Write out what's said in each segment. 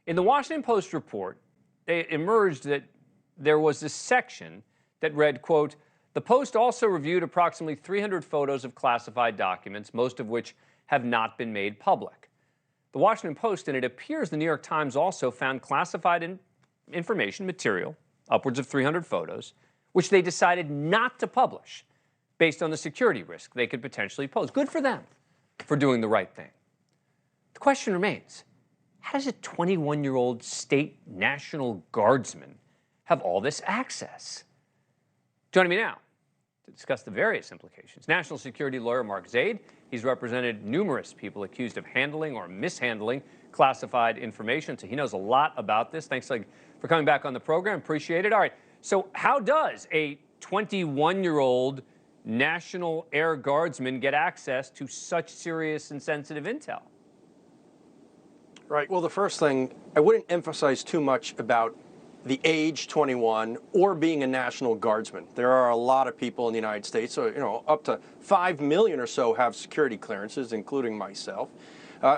In the Washington Post report, it emerged that there was this section that read, quote, "The Post also reviewed approximately 300 photos of classified documents, most of which have not been made public." The Washington Post, and it appears the New York Times, also found classified information material, upwards of 300 photos, which they decided not to publish based on the security risk they could potentially pose. Good for them for doing the right thing. The question remains, how does a 21-year-old state National Guardsman have all this access? Joining me now to discuss the various implications, national security lawyer Mark Zaid. He's represented numerous people accused of handling or mishandling classified information, so he knows a lot about this. Thanks for coming back on the program. Appreciate it. All right, so how does a 21-year-old National Air Guardsman get access to such serious and sensitive intel? Right. Well, the first thing, I wouldn't emphasize too much about the age 21 or being a National Guardsman. There are a lot of people in the United States, so, up to 5 million or so have security clearances, including myself,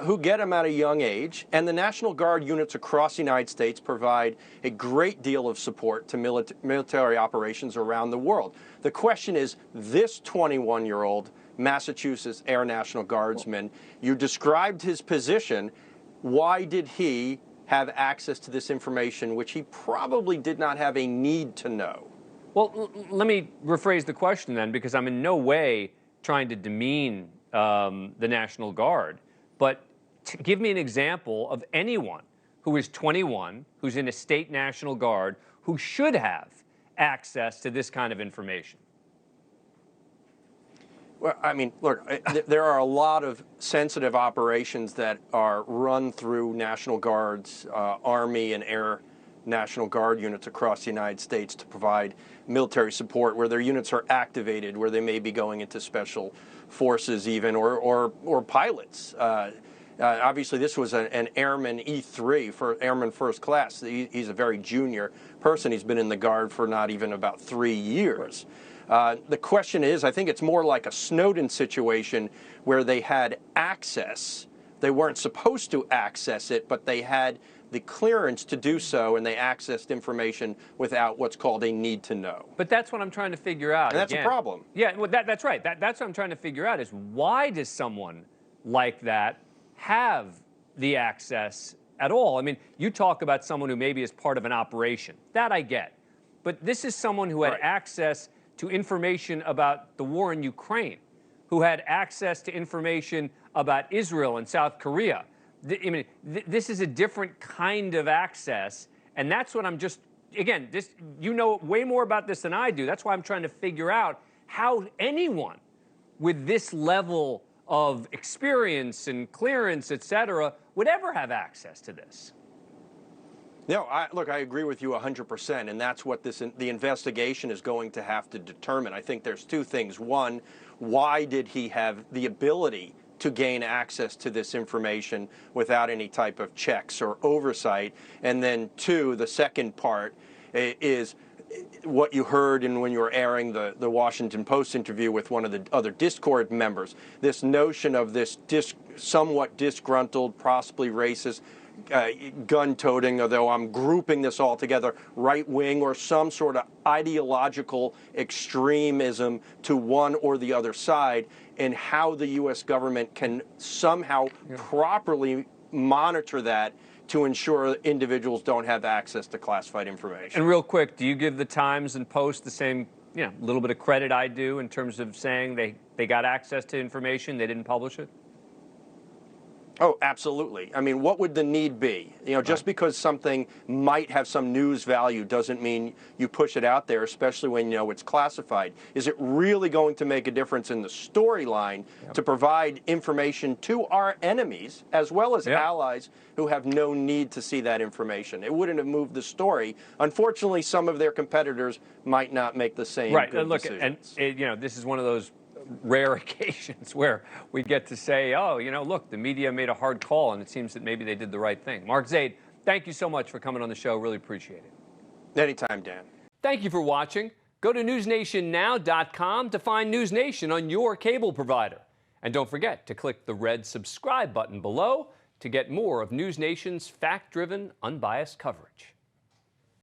who get them at a young age. And the National Guard units across the United States provide a great deal of support to military operations around the world. The question is, this 21-year-old Massachusetts Air National Guardsman, you described his position. Why did he have access to this information, which he probably did not have a need to know? Well, let me rephrase the question then, because I'm in no way trying to demean the National Guard, but give me an example of anyone who is 21, who's in a state National Guard, who should have access to this kind of information. Well, I mean, look, there are a lot of sensitive operations that are run through National Guards, Army and Air National Guard units across the United States to provide military support, where their units are activated, where they may be going into special forces even, or pilots. Obviously, this was an Airman E3, for Airman First Class. He's a very junior person. He's been in the Guard for not even about 3 years. The question is, I think it's more like a Snowden situation where they had access. They weren't supposed to access it, but they had the clearance to do so, and they accessed information without what's called a need to know. But that's what I'm trying to figure out. And that's again. A problem. Yeah, well, that's right. That's what I'm trying to figure out is, why does someone like that have the access at all? I mean, you talk about someone who maybe is part of an operation. That I get. But this is someone who had access to information about the war in Ukraine, who had access to information about Israel and South Korea. I mean, this is a different kind of access, and that's what I'm just, again, you know way more about this than I do. That's why I'm trying to figure out how anyone with this level of experience and clearance, et cetera, would ever have access to this. No, look, I agree with you 100%, and that's what the investigation is going to have to determine. I think there's two things. One, why did he have the ability to gain access to this information without any type of checks or oversight? And then two, the second part is what you heard when you were airing the Washington Post interview with one of the other Discord members, this notion of this somewhat disgruntled, possibly racist, gun-toting, although I'm grouping this all together, right-wing or some sort of ideological extremism to one or the other side, and how the U.S. government can somehow properly monitor that to ensure individuals don't have access to classified information. And real quick, do you give the Times and Post the same, little bit of credit I do in terms of saying they got access to information, they didn't publish it? Oh, absolutely. I mean, what would the need be? Just because something might have some news value doesn't mean you push it out there, especially when it's classified. Is it really going to make a difference in the storyline to provide information to our enemies as well as allies who have no need to see that information? It wouldn't have moved the story. Unfortunately, some of their competitors might not make the same good decisions. And this is one of those rare occasions where we get to say, oh, look, the media made a hard call, and it seems that maybe they did the right thing. Mark Zaid, thank you so much for coming on the show. Really appreciate it. Anytime, Dan. Thank you for watching. Go to newsnationnow.com to find NewsNation on your cable provider. And don't forget to click the red subscribe button below to get more of NewsNation's fact-driven, unbiased coverage.